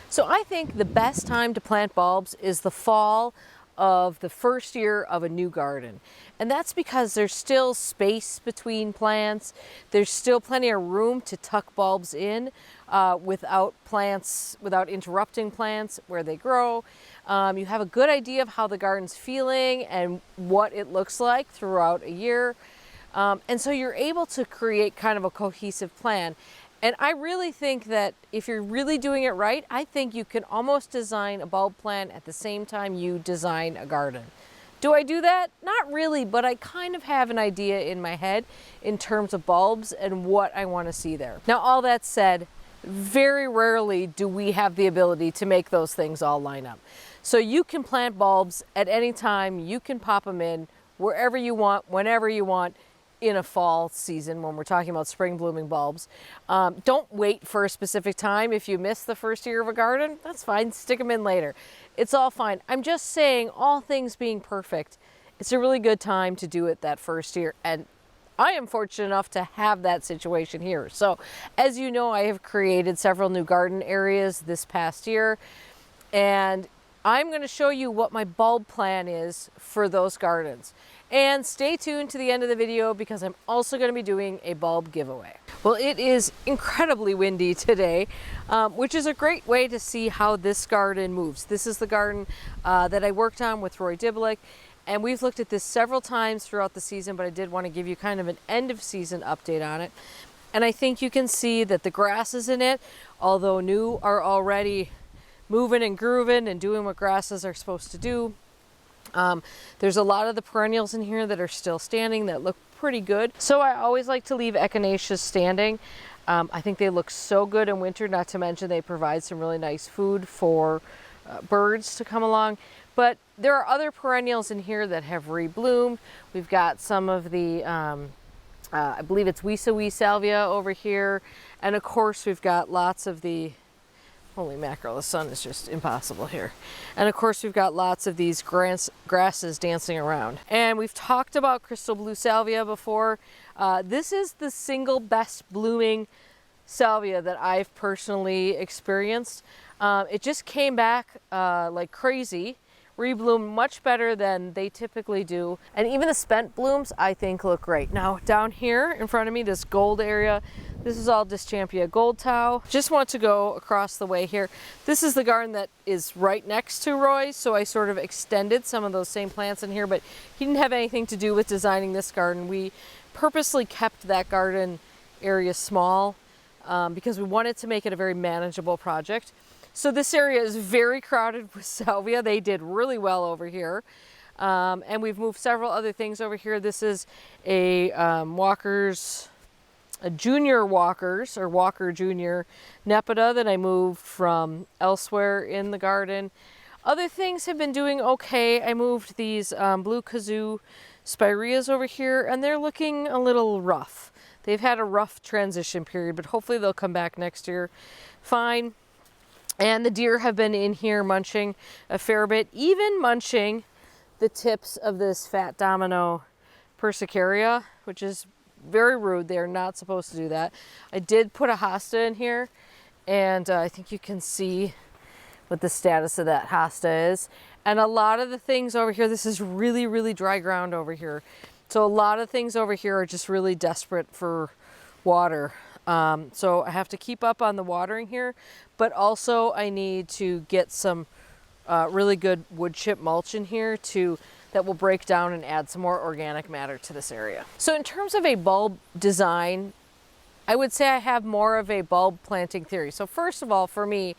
So I think the best time to plant bulbs is the fall of the first year of a new garden. And that's because there's still space between plants. There's still plenty of room to tuck bulbs in without interrupting plants where they grow. You have a good idea of how the garden's feeling and what it looks like throughout a year. And so you're able to create kind of a cohesive plan. And I really think that if you're really doing it right, I think you can almost design a bulb plan at the same time you design a garden. Do I do that? Not really, but I kind of have an idea in my head in terms of bulbs and what I want to see there. Now, all that said, very rarely do we have the ability to make those things all line up. So you can plant bulbs at any time. You can pop them in wherever you want, whenever you want, in a fall season when we're talking about spring blooming bulbs. Don't wait for a specific time. If you miss the first year of a garden, that's fine, stick them in later. It's all fine. I'm just saying, all things being perfect, it's a really good time to do it that first year. And I am fortunate enough to have that situation here. So as you know, I have created several new garden areas this past year, and I'm going to show you what my bulb plan is for those gardens. And stay tuned to the end of the video because I'm also going to be doing a bulb giveaway. Well, it is incredibly windy today, which is a great way to see how this garden moves. This is the garden that I worked on with Roy Diblick, and we've looked at this several times throughout the season, but I did want to give you kind of an end of season update on it. And I think you can see that the grasses in it, although new, are already moving and grooving and doing what grasses are supposed to do. There's a lot of the perennials in here that are still standing that look pretty good. So I always like to leave echinaceas standing. I think they look so good in winter, not to mention they provide some really nice food for birds to come along. But there are other perennials in here that have rebloomed. We've got some of the, I believe it's Wee Salvia over here. And of course we've got lots of the, holy mackerel, the sun is just impossible here. And of course we've got lots of these grasses dancing around. And we've talked about crystal blue salvia before. This is the single best blooming salvia that I've personally experienced. It just came back like crazy, rebloomed much better than they typically do. And even the spent blooms I think look great. Now down here in front of me, this gold area, this is all Dischampia gold tau. Just want to go across the way here. This is the garden that is right next to Roy's, so I sort of extended some of those same plants in here, but he didn't have anything to do with designing this garden. We purposely kept that garden area small because we wanted to make it a very manageable project. So this area is very crowded with salvia. They did really well over here. And we've moved several other things over here. This is a Junior Walkers, or Walker Junior Nepeta that I moved from elsewhere in the garden. Other things have been doing okay. I moved these blue kazoo spireas over here, and they're looking a little rough. They've had a rough transition period, but hopefully they'll come back next year fine. And the deer have been in here munching a fair bit, even munching the tips of this fat domino persicaria, which is very rude. They are not supposed to do that. I did put a hosta in here, and I think you can see what the status of that hosta is. And a lot of the things over here, this is really, really dry ground over here. So a lot of things over here are just really desperate for water. So I have to keep up on the watering here, but also I need to get some really good wood chip mulch in here that will break down and add some more organic matter to this area. So in terms of a bulb design, I would say I have more of a bulb planting theory. So first of all, for me,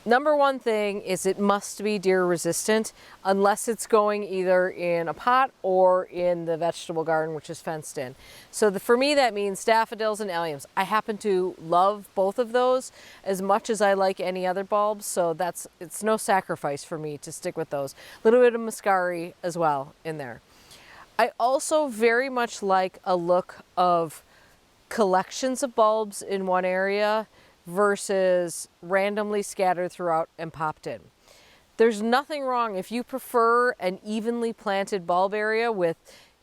number one thing is it must be deer resistant unless it's going either in a pot or in the vegetable garden, which is fenced in. So for me, that means daffodils and alliums. I happen to love both of those as much as I like any other bulbs. So it's no sacrifice for me to stick with those. A little bit of muscari as well in there. I also very much like a look of collections of bulbs in one area versus randomly scattered throughout and popped in. There's nothing wrong if you prefer an evenly planted bulb area with,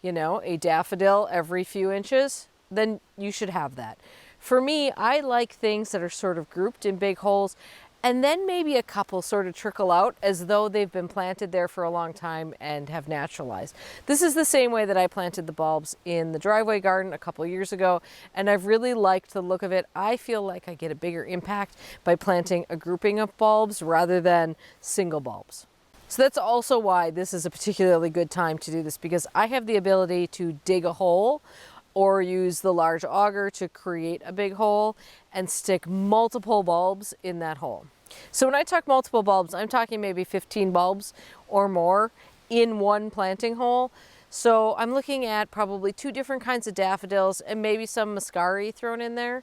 you know, a daffodil every few inches, then you should have that. For me, I like things that are sort of grouped in big holes, And then maybe a couple sort of trickle out as though they've been planted there for a long time and have naturalized. This is the same way that I planted the bulbs in the driveway garden a couple years ago, and I've really liked the look of it. I feel like I get a bigger impact by planting a grouping of bulbs rather than single bulbs. So that's also why this is a particularly good time to do this, because I have the ability to dig a hole or use the large auger to create a big hole and stick multiple bulbs in that hole. So when I talk multiple bulbs, I'm talking maybe 15 bulbs or more in one planting hole. So I'm looking at probably 2 different kinds of daffodils and maybe some muscari thrown in there.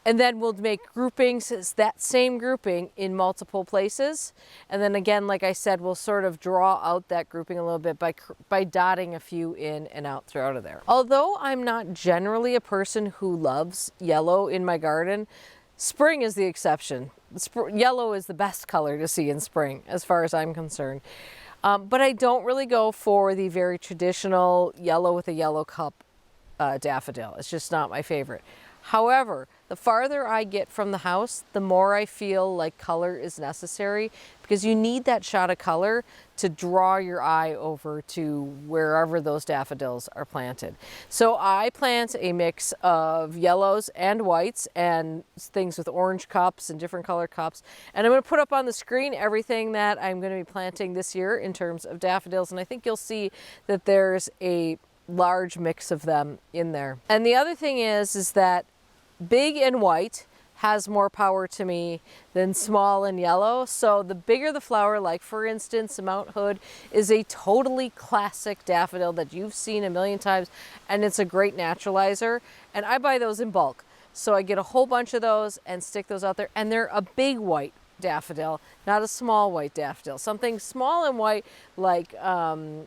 And then we'll make groupings, that same grouping in multiple places. And then again, like I said, we'll sort of draw out that grouping a little bit by dotting a few in and out throughout of there. Although I'm not generally a person who loves yellow in my garden, spring is the exception. Yellow is the best color to see in spring, as far as I'm concerned. But I don't really go for the very traditional yellow with a yellow cup daffodil. It's just not my favorite. However, the farther I get from the house, the more I feel like color is necessary, because you need that shot of color to draw your eye over to wherever those daffodils are planted. So I plant a mix of yellows and whites and things with orange cups and different color cups. And I'm going to put up on the screen everything that I'm going to be planting this year in terms of daffodils. And I think you'll see that there's a large mix of them in there. And the other thing is that big and white has more power to me than small and yellow. So the bigger the flower, like for instance, Mount Hood is a totally classic daffodil that you've seen a million times, and it's a great naturalizer. And I buy those in bulk. So I get a whole bunch of those and stick those out there, and they're a big white daffodil, not a small white daffodil. Something small and white like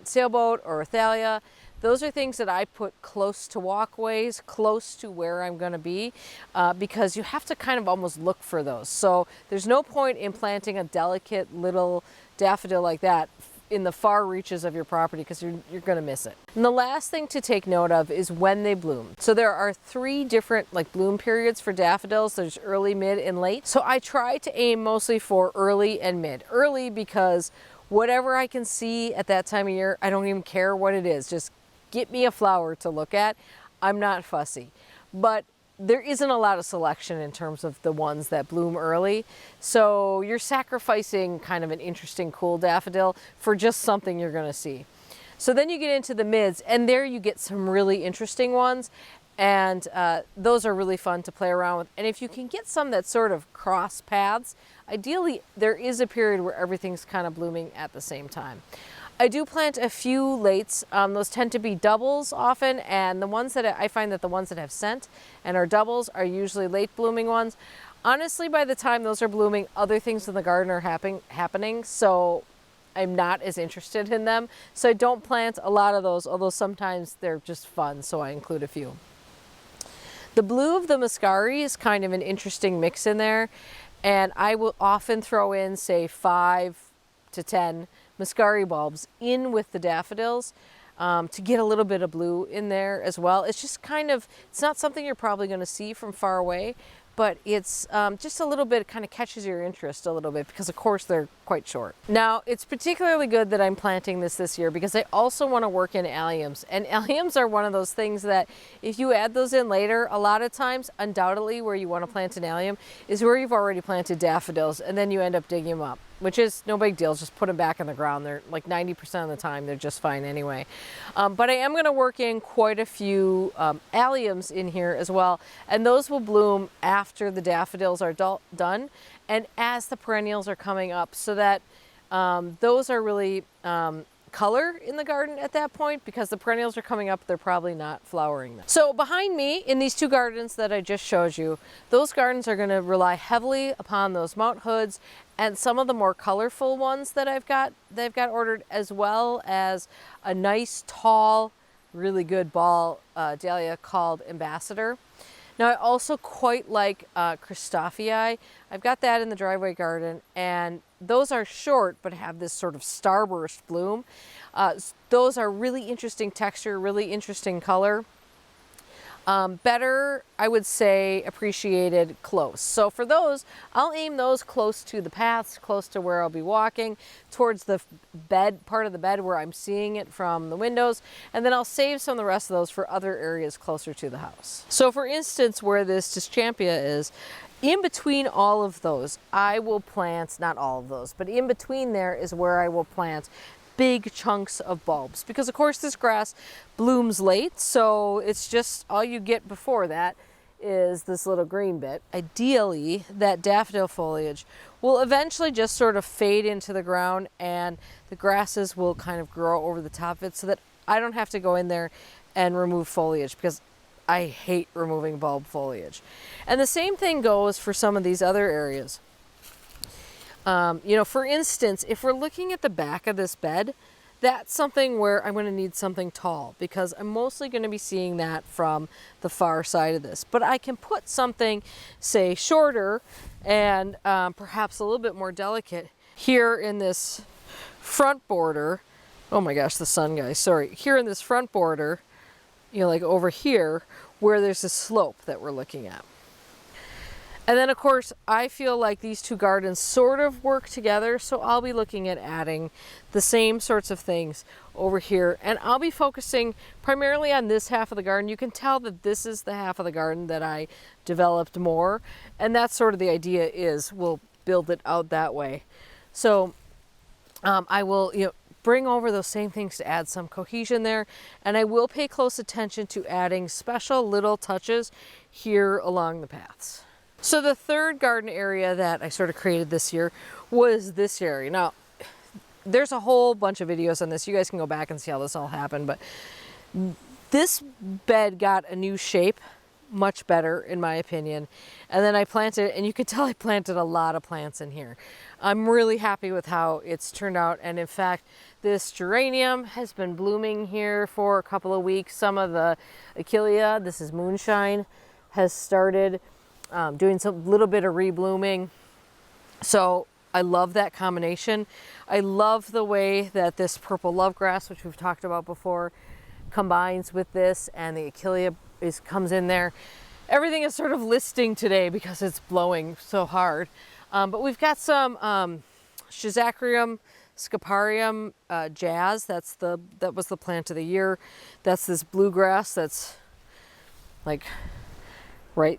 sailboat or Athalia. Those are things that I put close to walkways, close to where I'm going to be, because you have to kind of almost look for those. So there's no point in planting a delicate little daffodil like that in the far reaches of your property, because you're going to miss it. And the last thing to take note of is when they bloom. So there are 3 different bloom periods for daffodils. There's early, mid, and late. So I try to aim mostly for early and mid. Early because whatever I can see at that time of year, I don't even care what it is. Just get me a flower to look at. I'm not fussy. But there isn't a lot of selection in terms of the ones that bloom early. So you're sacrificing kind of an interesting, cool daffodil for just something you're going to see. So then you get into the mids, and there you get some really interesting ones. And those are really fun to play around with. And if you can get some that sort of cross paths, ideally there is a period where everything's kind of blooming at the same time. I do plant a few lates. Those tend to be doubles often, and the ones that I find that the ones that have scent and are doubles are usually late blooming ones. Honestly, by the time those are blooming, other things in the garden are happening, so I'm not as interested in them. So I don't plant a lot of those, although sometimes they're just fun, so I include a few. The blue of the muscari is kind of an interesting mix in there, and I will often throw in, say, 5 to 10 muscari bulbs in with the daffodils to get a little bit of blue in there as well. It's just kind of, it's not something you're probably going to see from far away, but it's just a little bit, it kind of catches your interest a little bit, because of course they're quite short. Now, it's particularly good that I'm planting this year because I also want to work in alliums. And alliums are one of those things that if you add those in later, a lot of times, undoubtedly where you want to plant an allium is where you've already planted daffodils, and then you end up digging them up, which is no big deal. Just put them back in the ground. They're like 90% of the time, they're just fine anyway. But I am going to work in quite a few alliums in here as well, and those will bloom after the daffodils are done and as the perennials are coming up, so that those are really color in the garden at that point, because the perennials are coming up, they're probably not flowering then. So behind me in these 2 gardens that I just showed you, those gardens are going to rely heavily upon those Mount Hoods and some of the more colorful ones that they've got ordered, as well as a nice tall, really good ball dahlia called Ambassador. Now I also quite like Christophii. I've got that in the driveway garden, and those are short but have this sort of starburst bloom. Those are really interesting texture, really interesting color. Better, I would say, appreciated close. So for those, I'll aim those close to the paths, close to where I'll be walking, towards the bed, part of the bed where I'm seeing it from the windows, and then I'll save some of the rest of those for other areas closer to the house. So for instance, where this Dischampia is, in between all of those, I will plant, not all of those, but in between there is where I will plant big chunks of bulbs, because of course this grass blooms late, so it's just all you get before that is this little green bit. Ideally, that daffodil foliage will eventually just sort of fade into the ground and the grasses will kind of grow over the top of it, so that I don't have to go in there and remove foliage, because I hate removing bulb foliage. And the same thing goes for some of these other areas. You know, for instance, if we're looking at the back of this bed, that's something where I'm going to need something tall, because I'm mostly going to be seeing that from the far side of this. But I can put something, say, shorter and perhaps a little bit more delicate here in this front border. Oh my gosh, the sun, guys, sorry. Here in this front border, you know, like over here, where there's a slope that we're looking at. And then of course, I feel like these two gardens sort of work together, so I'll be looking at adding the same sorts of things over here. And I'll be focusing primarily on this half of the garden. You can tell that this is the half of the garden that I developed more. And that's sort of the idea, is we'll build it out that way. So I will, you know, bring over those same things to add some cohesion there. And I will pay close attention to adding special little touches here along the paths. So the third garden area that I sort of created this year was this area. Now, there's a whole bunch of videos on this. You guys can go back and see how this all happened, but this bed got a new shape, much better in my opinion. And then I planted, and you can tell I planted a lot of plants in here. I'm really happy with how it's turned out. And in fact, this geranium has been blooming here for a couple of weeks. Some of the Agoglia, this is Moonshine, has started doing some little bit of reblooming. So I love that combination. I love the way that this purple lovegrass, which we've talked about before, combines with this, and the Agoglia comes in there. Everything is sort of listing today because it's blowing so hard. But we've got some Schizachyrium scaparium jazz. That was the plant of the year. That's this bluegrass that's like right,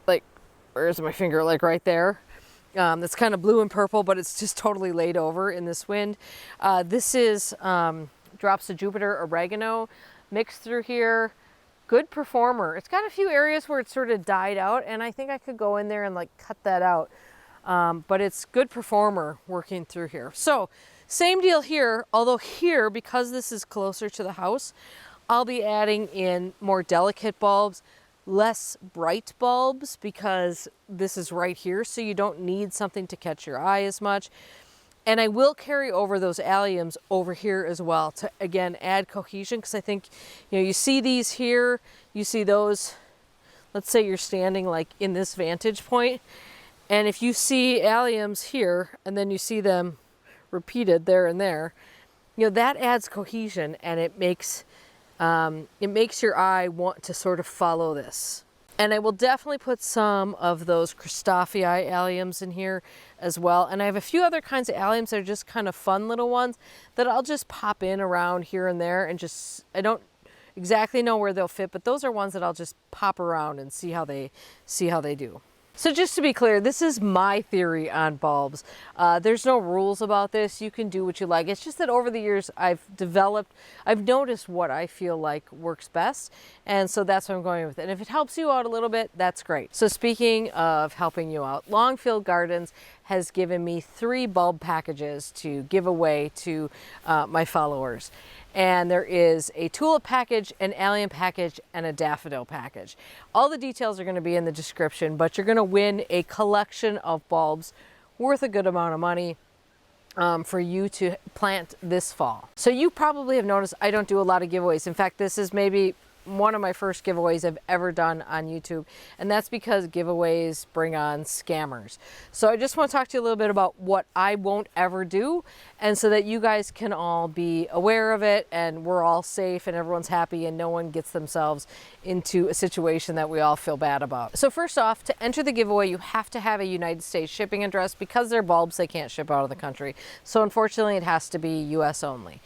like, where's my finger? Like right there. That's kind of blue and purple, but it's just totally laid over in this wind. This is drops of Jupiter oregano mixed through here. Good performer. It's got a few areas where it sort of died out, and I think I could go in there and like cut that out. But it's good performer working through here. So same deal here, although here, because this is closer to the house, I'll be adding in more delicate bulbs, less bright bulbs, because this is right here, so you don't need something to catch your eye as much. And I will carry over those alliums over here as well to, again, add cohesion, because I think, you know, you see these here, you see those, let's say you're standing like in this vantage point, and if you see alliums here, and then you see them repeated there and there, you know, that adds cohesion, and it makes your eye want to sort of follow this. And I will definitely put some of those Christophii alliums in here as well. And I have a few other kinds of alliums that are just kind of fun little ones that I'll just pop in around here and there, and just, I don't exactly know where they'll fit, but those are ones that I'll just pop around and see how they do. So just to be clear, this is my theory on bulbs. There's no rules about this. You can do what you like. It's just that over the years I've noticed what I feel like works best. And so that's what I'm going with it. And if it helps you out a little bit, that's great. So speaking of helping you out, Longfield Gardens has given me 3 bulb packages to give away to my followers. And there is a tulip package, an allium package, and a daffodil package. All the details are going to be in the description, but you're going to win a collection of bulbs worth a good amount of money for you to plant this fall. So you probably have noticed I don't do a lot of giveaways. In fact, this is maybe one of my first giveaways I've ever done on YouTube, and that's because giveaways bring on scammers. So I just want to talk to you a little bit about what I won't ever do, and so that you guys can all be aware of it and we're all safe and everyone's happy and no one gets themselves into a situation that we all feel bad about. So first off, to enter the giveaway, you have to have a United States shipping address. Because they're bulbs, they can't ship out of the country. So unfortunately, it has to be US only.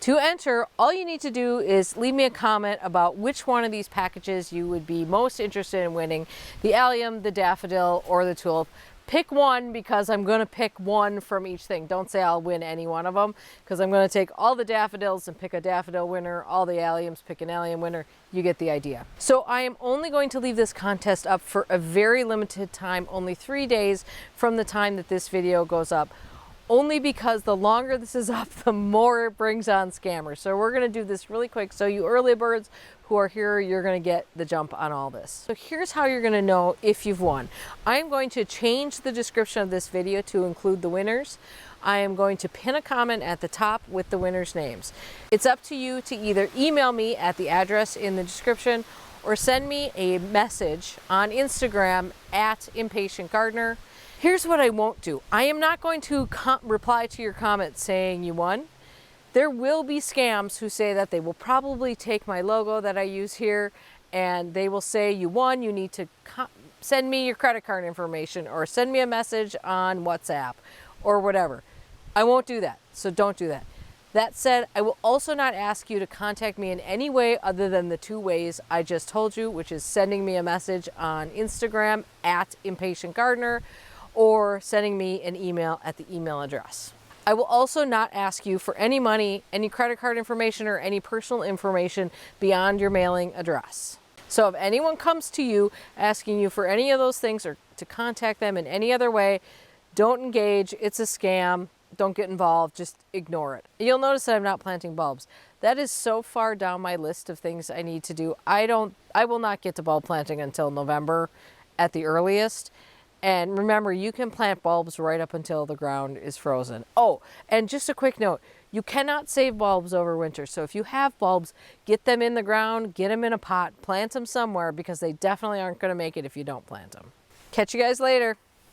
To enter, all you need to do is leave me a comment about which one of these packages you would be most interested in winning, the Allium, the Daffodil, or the Tulip. Pick one, because I'm going to pick one from each thing. Don't say I'll win any one of them, because I'm going to take all the Daffodils and pick a Daffodil winner, all the Alliums, pick an Allium winner. You get the idea. So I am only going to leave this contest up for a very limited time, only 3 days from the time that this video goes up. Only because the longer this is up, the more it brings on scammers. So we're gonna do this really quick. So you early birds who are here, you're gonna get the jump on all this. So here's how you're gonna know if you've won. I am going to change the description of this video to include the winners. I am going to pin a comment at the top with the winners' names. It's up to you to either email me at the address in the description or send me a message on Instagram at @ImpatientGardener. Here's what I won't do. I am not going to reply to your comment saying you won. There will be scams who say that they will probably take my logo that I use here and they will say you won, you need to send me your credit card information or send me a message on WhatsApp or whatever. I won't do that, so don't do that. That said, I will also not ask you to contact me in any way other than the 2 ways I just told you, which is sending me a message on Instagram at @ImpatientGardener or sending me an email at the email address. I will also not ask you for any money, any credit card information, or any personal information beyond your mailing address. So if anyone comes to you asking you for any of those things or to contact them in any other way, don't engage. It's a scam. Don't get involved. Just ignore it. You'll notice that I'm not planting bulbs. That is so far down my list of things I need to do. I will not get to bulb planting until November at the earliest. And remember, you can plant bulbs right up until the ground is frozen. Oh, and just a quick note, you cannot save bulbs over winter. So if you have bulbs, get them in the ground, get them in a pot, plant them somewhere, because they definitely aren't going to make it if you don't plant them. Catch you guys later.